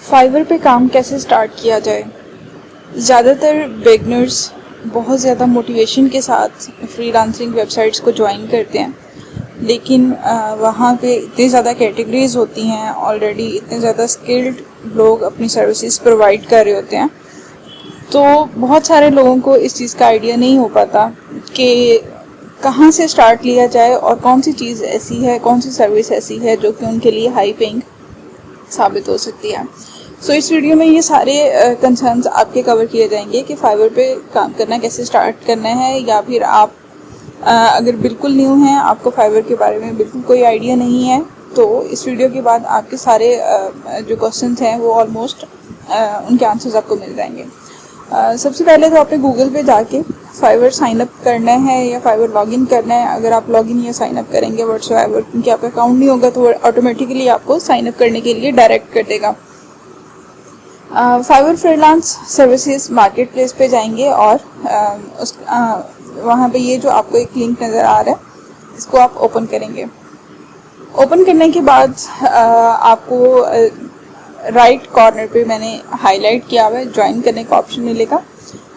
Fibre पे काम कैसे स्टार्ट किया जाए। ज़्यादातर बिगनर्स बहुत ज़्यादा मोटिवेशन के साथ फ्रीलांसिंग वेबसाइट्स को ज्वाइन करते हैं, लेकिन वहाँ पे इतनी ज़्यादा कैटेगरीज होती हैं, ऑलरेडी इतने ज़्यादा स्किल्ड लोग अपनी सर्विसेज प्रोवाइड कर रहे होते हैं, तो बहुत सारे लोगों को इस चीज़ का आइडिया नहीं हो पाता कि कहाँ से स्टार्ट लिया जाए और कौन सी चीज़ ऐसी है, कौन सी सर्विस ऐसी है जो कि उनके लिए हाई पेइंग साबित हो सकती है। सो इस वीडियो में ये सारे कंसर्न्स आपके कवर किए जाएंगे कि फाइवर पे काम करना कैसे स्टार्ट करना है, या फिर आप अगर बिल्कुल न्यू हैं, आपको फाइवर के बारे में बिल्कुल कोई आइडिया नहीं है, तो इस वीडियो के बाद आपके सारे जो क्वेश्चंस हैं वो ऑलमोस्ट उनके आंसर्स आपको मिल जाएंगे। सबसे पहले तो आपने गूगल पे जाके फाइवर साइन अप करना है या फाइवर लॉगिन करना है। अगर आप लॉगिन या साइन अप करेंगे व्हाट्सएवर, क्योंकि आपका अकाउंट नहीं होगा तो ऑटोमेटिकली आपको साइन अप करने के लिए डायरेक्ट कर देगा। Fiverr freelance services marketplace पे जाएंगे और वहाँ पे ये जो आपको एक लिंक नज़र आ रहा है, इसको आप ओपन करेंगे। ओपन करने के बाद आपको राइट कॉर्नर पे मैंने हाईलाइट किया हुआ है, ज्वाइन करने का ऑप्शन मिलेगा।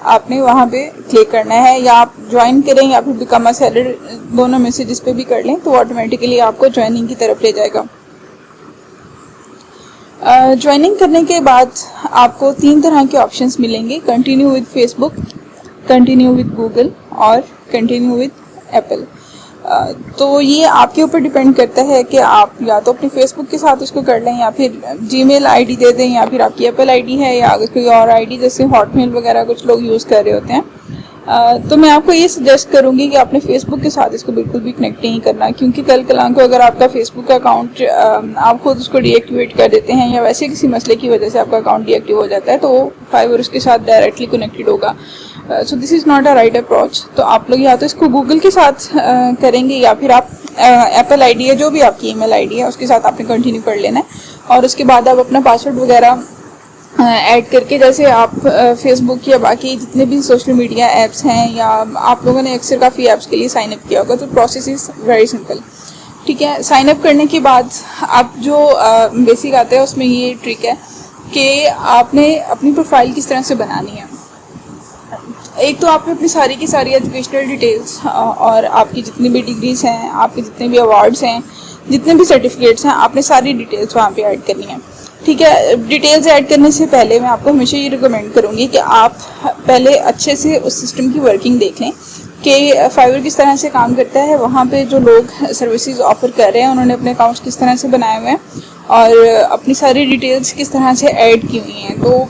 आपने वहाँ पे क्लिक करना है, या आप ज्वाइन करें या फिर बिकम अ सेलर, दोनों में से जिस पे भी कर लें तो ऑटोमेटिकली आपको ज्वाइनिंग की तरफ ले जाएगा। ज्वाइनिंग करने के बाद आपको 3 तरह के ऑप्शंस मिलेंगे: continue with Facebook, continue with Google और कंटिन्यू विद एप्पल। तो ये आपके ऊपर डिपेंड करता है कि आप या तो अपने फेसबुक के साथ उसको कर लें, या फिर जीमेल आईडी दे दें, या फिर आपकी एप्पल आईडी है, या अगर कोई और आईडी जैसे हॉटमेल वगैरह कुछ लोग यूज़ कर रहे होते हैं। तो मैं आपको ये सजेस्ट करूँगी कि आपने फेसबुक के साथ इसको बिल्कुल भी कनेक्ट नहीं करना, क्योंकि कल कलां को अगर आपका फेसबुक का अकाउंट आप खुद उसको डीएक्टिवेट कर देते हैं, या वैसे किसी मसले की वजह से आपका अकाउंट डीएक्टिव हो जाता है, तो फाइवर उसके साथ डायरेक्टली कनेक्टेड होगा। So this is not a right approach. तो आप लोग या तो इसको गूगल के साथ करेंगे, या फिर आप एप्पल आईडी है, जो भी आपकी ईमेल आईडी है उसके साथ आपने कंटिन्यू कर लेना है, और उसके बाद आप अपना पासवर्ड वगैरह ऐड करके, जैसे आप फेसबुक या बाकी जितने भी सोशल मीडिया ऐप्स हैं, या आप लोगों ने अक्सर काफ़ी ऐप्स के लिए साइन अप किया होगा, तो प्रोसेस इज़ वेरी सिंपल। ठीक है, साइन अप करने के बाद आप जो बेसिक आता है उसमें ये ट्रिक है कि आपने अपनी प्रोफाइल किस तरह से बनानी है। एक तो आपने अपनी सारी की सारी एजुकेशनल डिटेल्स और आपकी जितनी भी डिग्रीज हैं, आपके जितने भी अवार्ड्स हैं, जितने भी सर्टिफिकेट्स हैं, आपने सारी डिटेल्स वहाँ पे ऐड करनी है। ठीक है, डिटेल्स ऐड करने से पहले मैं आपको हमेशा ये रिकमेंड करूँगी कि आप पहले अच्छे से उस सिस्टम की वर्किंग देख लें कि फाइवर किस तरह से काम करता है, वहाँ पे जो लोग सर्विसेज ऑफर कर रहे हैं उन्होंने अपने अकाउंट्स किस तरह से बनाए हुए हैं, और अपनी सारी डिटेल्स किस तरह से ऐड की हुई हैं। तो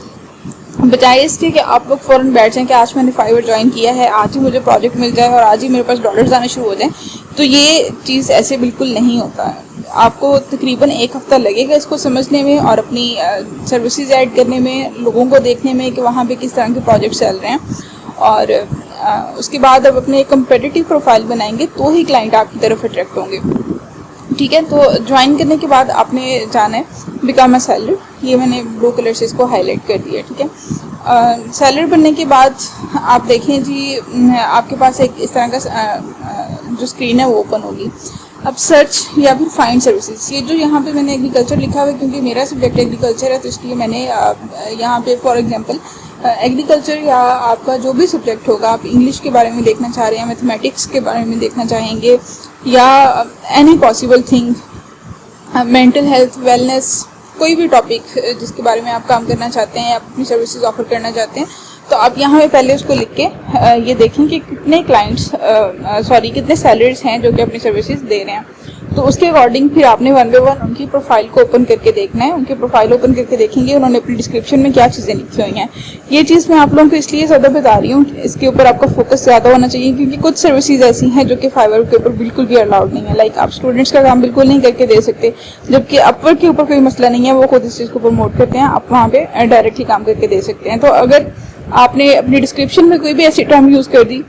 बजाय इसके कि आप लोग फ़ौरन बैठ जाएं कि आज मैंने फाइवर ज्वाइन किया है, आज ही मुझे प्रोजेक्ट मिल जाए और आज ही मेरे पास डॉलर्स आने शुरू हो जाएं, तो ये चीज़ ऐसे बिल्कुल नहीं होता है। आपको तकरीबन 1 हफ्ता लगेगा इसको समझने में और अपनी सर्विसेज ऐड करने में, लोगों को देखने में कि वहाँ पे किस तरह के प्रोजेक्ट चल रहे हैं, और उसके बाद अब अपने एक कम्पिटिटिव प्रोफाइल बनाएंगे तो ही क्लाइंट आपकी तरफ अट्रैक्ट होंगे। ठीक है, तो ज्वाइन करने के बाद आपने जाना है बिकम अ सेलर। ये मैंने ब्लू कलर से इसको हाईलाइट कर दिया। ठीक है, सेलर बनने के बाद आप देखें जी, आपके पास एक इस तरह का जो स्क्रीन है वो ओपन होगी। अब सर्च या फिर फाइंड सर्विसेज, ये जो यहाँ पे मैंने एग्रीकल्चर लिखा हुआ है, क्योंकि मेरा सब्जेक्ट एग्रीकल्चर है, तो इसलिए मैंने यहाँ पे फॉर एग्जांपल एग्रीकल्चर या आपका जो भी सब्जेक्ट होगा, आप इंग्लिश के बारे में देखना चाह रहे हैं, मैथमेटिक्स के बारे में देखना चाहेंगे, या any possible thing, mental health, wellness, कोई भी टॉपिक जिसके बारे में आप काम करना चाहते हैं या अपनी सर्विसेज ऑफर करना चाहते हैं, तो आप यहाँ पे पहले उसको लिख के ये देखें कि कितने क्लाइंट्स कितने सेलर्स हैं जो कि अपनी सर्विसेज दे रहे हैं। तो उसके अकॉर्डिंग फिर आपने 1 बाय 1 उनकी प्रोफाइल को ओपन करके देखना है। उनकी प्रोफाइल ओपन करके देखेंगे उन्होंने अपनी डिस्क्रिप्शन में क्या चीज़ें लिखी हुई हैं। ये चीज़ मैं आप लोगों को इसलिए ज़्यादा बता रही हूँ, इसके ऊपर आपका फोकस ज़्यादा होना चाहिए, क्योंकि कुछ सर्विसेज ऐसी हैं जो कि फाइवर के ऊपर बिल्कुल भी अलाउड नहीं है। लाइक आप स्टूडेंट्स का काम बिल्कुल नहीं करके दे सकते, जबकि अपवर्क के ऊपर कोई मसला नहीं है, वो खुद इस चीज़ को प्रमोट करते हैं, आप वहाँ पे डायरेक्टली काम करके दे सकते हैं। तो अगर आपने अपनी डिस्क्रिप्शन में कोई भी ऐसी टर्म यूज़ कर दी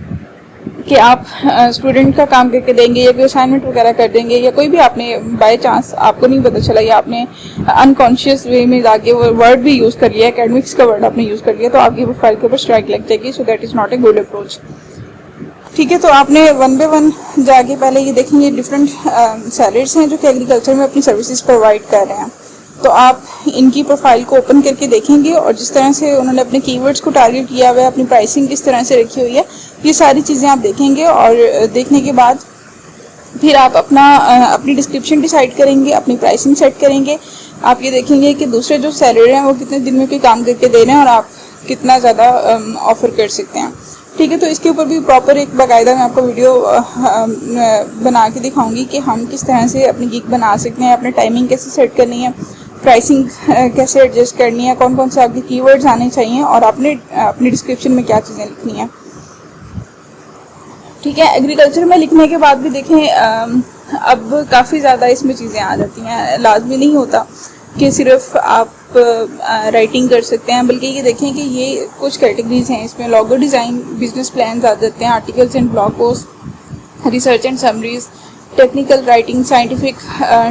कि आप स्टूडेंट का काम करके देंगे, या कोई असाइनमेंट वगैरह कर देंगे, या कोई भी आपने बाय चांस आपको नहीं पता चला, या आपने अनकॉन्शियस वे में जाके वो वर्ड भी यूज़ कर लिया, एकेडमिक्स का वर्ड आपने यूज़ कर लिया, तो आपकी प्रोफाइल के ऊपर स्ट्राइक लग जाएगी। So that is not a good approach. ठीक है, तो आपने 1 बाय 1 जाके पहले ये देखेंगे डिफरेंट सेलर्स हैं जो कि एग्रीकल्चर में अपनी सर्विसेज प्रोवाइड कर रहे हैं। तो आप इनकी प्रोफाइल को ओपन करके देखेंगे और जिस तरह से उन्होंने अपने कीवर्ड्स को टारगेट किया हुआ है, अपनी प्राइसिंग किस तरह से रखी हुई है, ये सारी चीज़ें आप देखेंगे। और देखने के बाद फिर आप अपनी डिस्क्रिप्शन डिसाइड करेंगे, अपनी प्राइसिंग सेट करेंगे। आप ये देखेंगे कि दूसरे जो सेलर हैं वो कितने दिन में कोई काम करके दे रहे हैं और आप कितना ज़्यादा ऑफ़र कर सकते हैं। ठीक है, तो इसके ऊपर भी प्रॉपर एक बाकायदा मैं आपको वीडियो बना के दिखाऊंगी कि हम किस तरह से अपनी गिग बना सकते हैं, अपने टाइमिंग कैसे सेट करनी है, प्राइसिंग कैसे एडजस्ट करनी है, कौन कौन से आपके कीवर्ड्स आने चाहिए और आपने अपनी डिस्क्रिप्शन में क्या चीज़ें लिखनी है। ठीक है, एग्रीकल्चर में लिखने के बाद भी देखें अब काफ़ी ज़्यादा इसमें चीज़ें आ जाती हैं। लाजमी नहीं होता कि सिर्फ आप राइटिंग कर सकते हैं, बल्कि ये देखें कि ये कुछ कैटेगरीज हैं इसमें। लोगो डिज़ाइन, बिजनेस प्लान आ जाते हैं, articles and blog post, research and summaries, technical writing, scientific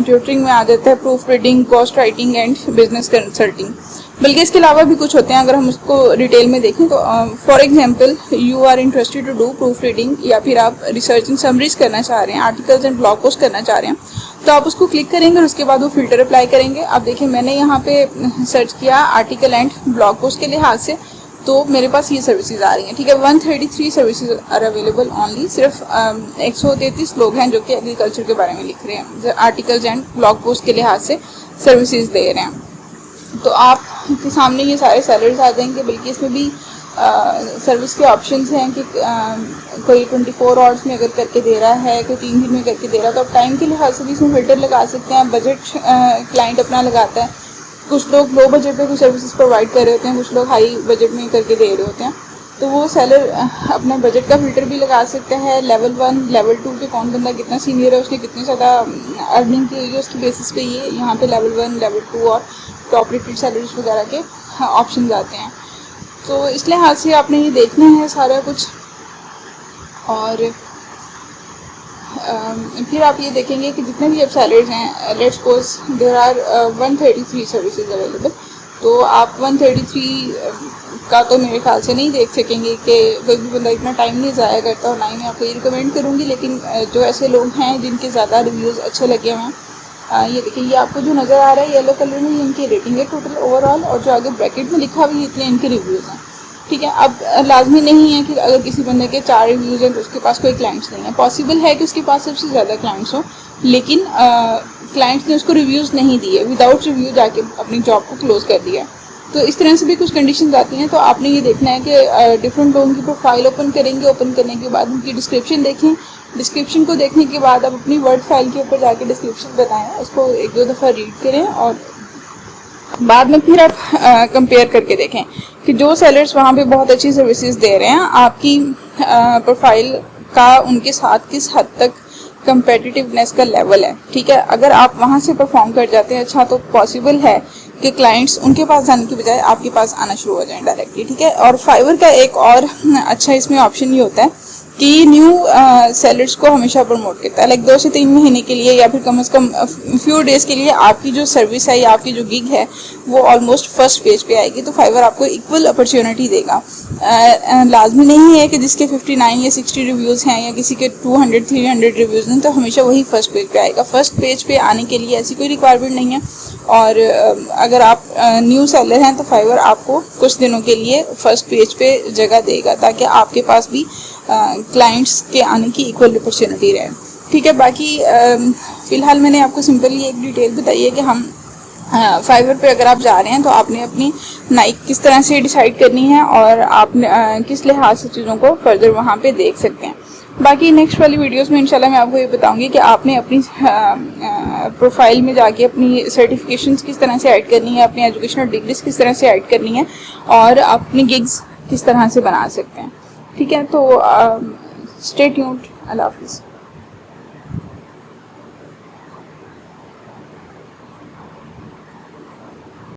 tutoring में आ जाता है, proof reading, cost writing and business consulting. बल्कि इसके अलावा भी कुछ होते हैं अगर हम उसको डिटेल में देखें तो for example you are interested to do proofreading, या फिर आप रिसर्च एंड समरीज करना चाह रहे हैं, आर्टिकल्स एंड ब्लॉग पोस्ट करना चाह रहे हैं, तो आप उसको क्लिक करेंगे और उसके बाद वो फिल्टर अप्लाई करेंगे। अब देखिए मैंने यहाँ पे सर्च किया आर्टिकल एंड ब्लॉग पोस्ट के लिहाज से, तो मेरे पास ये सर्विसेज आ रही हैं। ठीक है, 133 सर्विसेज आर अवेलेबल ओनली। सिर्फ 133 लोग हैं जो कि एग्रीकल्चर के बारे में लिख रहे हैं, आर्टिकल्स एंड ब्लॉग पोस्ट के लिहाज से सर्विसेज दे रहे हैं। तो आपके सामने ये सारे सैलरीज आ जाएंगे। बल्कि इसमें भी सर्विस के ऑप्शंस हैं कि कोई 24 आवर्स में अगर करके दे रहा है, कोई 3 दिन में करके दे रहा है, तो आप टाइम के लिहाज से भी इसमें फिल्टर लगा सकते हैं। बजट क्लाइंट अपना लगाता है, कुछ लोग लो बजट पे कुछ सर्विसेज प्रोवाइड कर रहे होते हैं, कुछ लोग हाई बजट में करके दे रहे होते हैं, तो वो सेलर अपना बजट का फिल्टर भी लगा सकता है। लेवल 1, लेवल 2 के कौन बंदा कितना सीनियर है, उसने कितनी ज़्यादा अर्निंग की हुई है, उसकी बेसिस पे ये यहाँ पे लेवल 1, लेवल 2 और टॉप रेटेड सैलरीज वगैरह के ऑप्शन आते हैं। तो इस लिहाज से आपने ये देखना है सारा कुछ। और फिर आप ये देखेंगे कि जितने भी अब सैलरीज हैं, let's suppose there are 133 services available, तो आप 133 का तो मेरे ख्याल से नहीं देख सकेंगे कि कोई भी बंदा इतना टाइम नहीं ज़ाया करता, और ना ही मैं आपको ये रिकमेंड करूँगी। लेकिन जो ऐसे लोग हैं जिनके ज़्यादा रिव्यूज़ अच्छे लगे हुए हैं, ये देखिए ये आपको जो नज़र आ रहा है येलो कलर में, ये इनकी रेटिंग है टोटल ओवरऑल, और जो आगे ब्रैकेट में लिखा हुआ है इतने इनके रिव्यूज़ हैं। ठीक है, अब लाजमी नहीं है कि अगर किसी बंदे के 4 रिव्यूज़ हैं तो उसके पास कोई क्लाइंट्स नहीं है। पॉसिबल है कि उसके पास सबसे ज़्यादा क्लाइंट्स हों, लेकिन क्लाइंट्स ने उसको रिव्यूज़ नहीं दिए, विदाउट रिव्यू जाके अपनी जॉब को क्लोज कर दिया। तो इस तरह से भी कुछ कंडीशंस आती हैं। तो आपने ये देखना है कि डिफरेंट लोगों की प्रोफाइल ओपन करेंगे, ओपन करने के बाद उनकी डिस्क्रिप्शन देखें, डिस्क्रिप्शन को देखने के बाद आप अपनी वर्ड फाइल के ऊपर जाके डिस्क्रिप्शन बताएं, उसको 1-2 दफ़ा रीड करें और बाद में फिर आप कंपेयर करके देखें कि जो सेलर्स वहाँ पे बहुत अच्छी सर्विसेज दे रहे हैं, आपकी प्रोफाइल का उनके साथ किस हद तक कंपेटिटिवनेस का लेवल है। ठीक है, अगर आप वहाँ से परफॉर्म कर जाते हैं अच्छा, तो पॉसिबल है कि क्लाइंट्स उनके पास जाने की बजाय आपके पास आना शुरू हो जाए डायरेक्टली। ठीक है, और फाइवर का एक और अच्छा इसमें ऑप्शन ये होता है कि न्यू सेलर्स को हमेशा प्रमोट करता है। लाइक 2 से 3 महीने के लिए या फिर कम से कम फ्यू डेज़ के लिए आपकी जो सर्विस है या आपकी जो गिग है वो ऑलमोस्ट फर्स्ट पेज पे आएगी। तो फाइवर आपको इक्वल अपॉर्चुनिटी देगा। लाजमी नहीं है कि जिसके 59 या 60 रिव्यूज़ हैं या किसी के 200-300 रिव्यूज़ हैं तो हमेशा वही फर्स्ट पेज पे आएगा। फर्स्ट पेज पे आने के लिए ऐसी कोई रिक्वायरमेंट नहीं है। और अगर आप न्यू सेलर हैं तो फाइवर आपको कुछ दिनों के लिए फर्स्ट पेज पे जगह देगा ताकि आपके पास भी क्लाइंट्स के आने की इक्वल अपॉर्चुनिटी रहे। ठीक है, बाकी फ़िलहाल मैंने आपको सिंपली एक डिटेल बताई है कि हम फाइवर पे अगर आप जा रहे हैं तो आपने अपनी नाइक किस तरह से डिसाइड करनी है और आपने किस लिहाज से चीज़ों को फर्दर वहाँ पे देख सकते हैं। बाकी नेक्स्ट वाली वीडियोस में इंशाल्लाह मैं आपको ये बताऊंगी कि आपने अपनी प्रोफाइल में जाके अपनी सर्टिफिकेशंस किस तरह से ऐड करनी है, अपनी एजुकेशनल डिग्रीज किस तरह से ऐड करनी है और अपनी गिग्स किस तरह से बना सकते हैं। ठीक है, तो स्टे ट्यून्ड। अल्लाह हाफिज़।